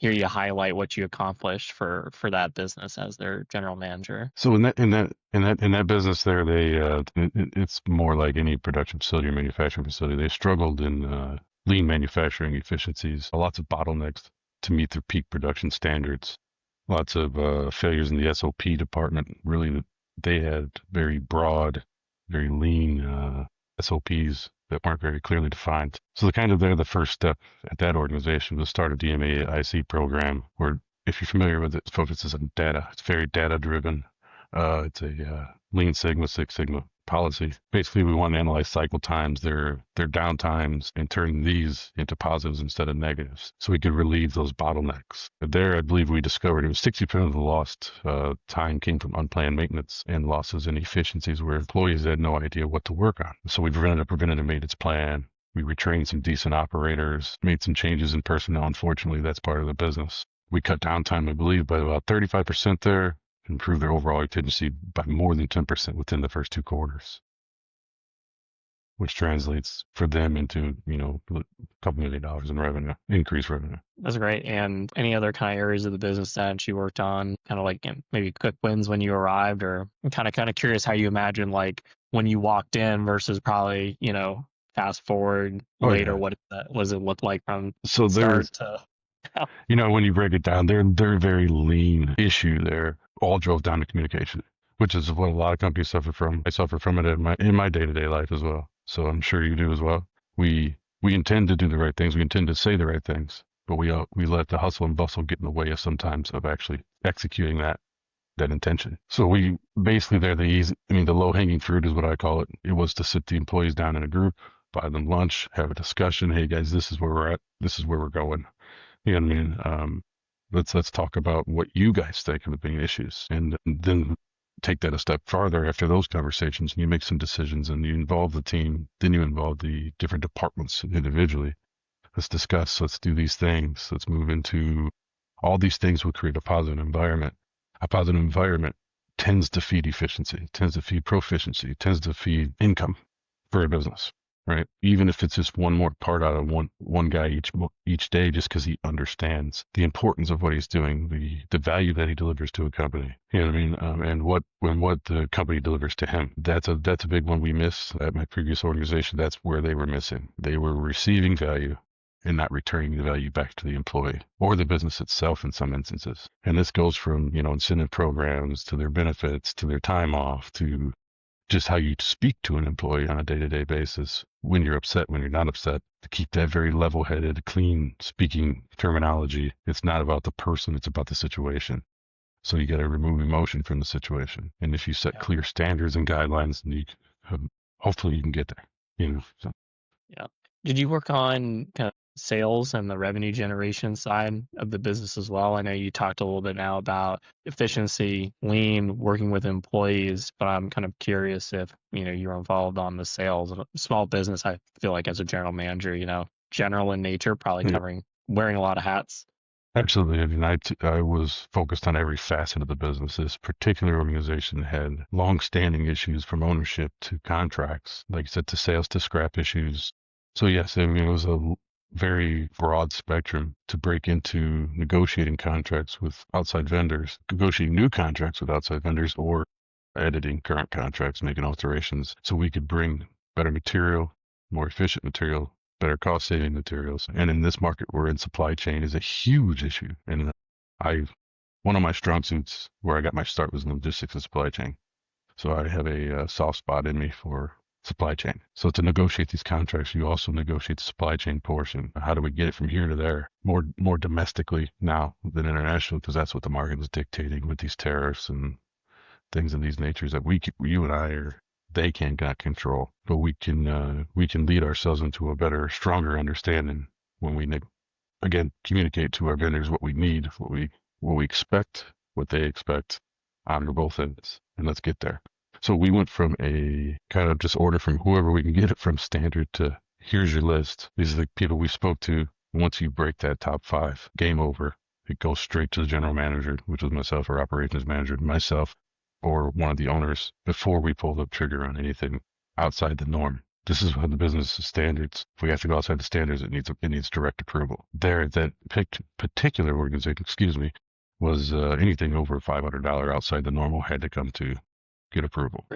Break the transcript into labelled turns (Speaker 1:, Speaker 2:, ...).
Speaker 1: hear you highlight what you accomplished for that business as their general manager.
Speaker 2: So in that business there, it's more like any production facility or manufacturing facility. They struggled in lean manufacturing efficiencies, lots of bottlenecks to meet their peak production standards, lots of failures in the SOP department. Really, they had very broad, very lean SOPs that weren't very clearly defined. So the first step at that organization was start a DMAIC program where, if you're familiar with it, it focuses on data. It's very data driven. It's a Lean Sigma, Six Sigma policy. Basically, we want to analyze cycle times, their downtimes, and turn these into positives instead of negatives, so we could relieve those bottlenecks. There, I believe we discovered it was 60% of the lost time came from unplanned maintenance and losses in efficiencies where employees had no idea what to work on. So we prevented a preventative maintenance plan. We retrained some decent operators, made some changes in personnel. Unfortunately, that's part of the business. We cut downtime, I believe, by about 35% there, improve their overall efficiency by more than 10% within the first 2 quarters, which translates for them into, a couple $1 million in revenue, increased revenue.
Speaker 1: That's great. And any other kind of areas of the business that you worked on, kind of like maybe quick wins when you arrived, or I'm kind of curious how you imagine like when you walked in versus probably, fast forward
Speaker 2: Oh
Speaker 1: later,
Speaker 2: yeah.
Speaker 1: what does it look like from
Speaker 2: So
Speaker 1: start to
Speaker 2: when you break it down, they're very lean issue there. All drove down to communication, which is what a lot of companies suffer from. I suffer from it in my day-to-day life as well. So I'm sure you do as well. We intend to do the right things. We intend to say the right things, but we let the hustle and bustle get in the way of sometimes of actually executing that intention. So we basically, the low-hanging fruit is what I call it. It was to sit the employees down in a group, buy them lunch, have a discussion. Hey guys, this is where we're at. This is where we're going. You know what I mean? Let's talk about what you guys think are the big issues, and then take that a step farther after those conversations, and you make some decisions, and you involve the team. Then you involve the different departments individually. Let's discuss. Let's do these things. Let's move into all these things. Will create a positive environment. A positive environment tends to feed efficiency, tends to feed proficiency, tends to feed income for a business. Right. Even if it's just one more part out of one guy each day, just because he understands the importance of what he's doing, the value that he delivers to a company. You know what I mean? And what the company delivers to him. That's a big one we miss at my previous organization. That's where they were missing. They were receiving value and not returning the value back to the employee or the business itself in some instances. And this goes from, incentive programs to their benefits, to their time off, to just how you speak to an employee on a day-to-day basis, when you're upset, when you're not upset, to keep that very level-headed, clean speaking terminology. It's not about the person, it's about the situation. So you got to remove emotion from the situation. And if you set clear standards and guidelines, then hopefully you can get there. So.
Speaker 1: Yeah. Did you work on kind of sales and the revenue generation side of the business as well? I know you talked a little bit now about efficiency, lean, working with employees, but I'm kind of curious if, you're involved on the sales of a small business. I feel like as a general manager, general in nature, probably wearing a lot of hats.
Speaker 2: Absolutely. I mean, I was focused on every facet of the business. This particular organization had long-standing issues from ownership to contracts, like I said, to sales to scrap issues. So yes, I mean, it was a very broad spectrum to break into negotiating contracts with outside vendors, negotiating new contracts with outside vendors, or editing current contracts, making alterations so we could bring better material, more efficient material, better cost saving materials. And in this market we're in, supply chain is a huge issue. And one of my strong suits where I got my start was in logistics and supply chain. So I have a soft spot in me for supply chain. So to negotiate these contracts, you also negotiate the supply chain portion. How do we get it from here to there? More domestically now than international, because that's what the market is dictating with these tariffs and things of these natures that you and I, or they cannot control. But we can lead ourselves into a better, stronger understanding when we again communicate to our vendors what we need, what we expect, what they expect, on both ends, and let's get there. So we went from a kind of just order from whoever we can get it from standard to here's your list. These are the people we spoke to. Once you break that top 5, game over. It goes straight to the general manager, which was myself, or operations manager, myself, or one of the owners, before we pull the trigger on anything outside the norm. This is what the business standards. If we have to go outside the standards, it needs direct approval. There, that picked particular organization, excuse me, was anything over $500 outside the normal had to come to get approval.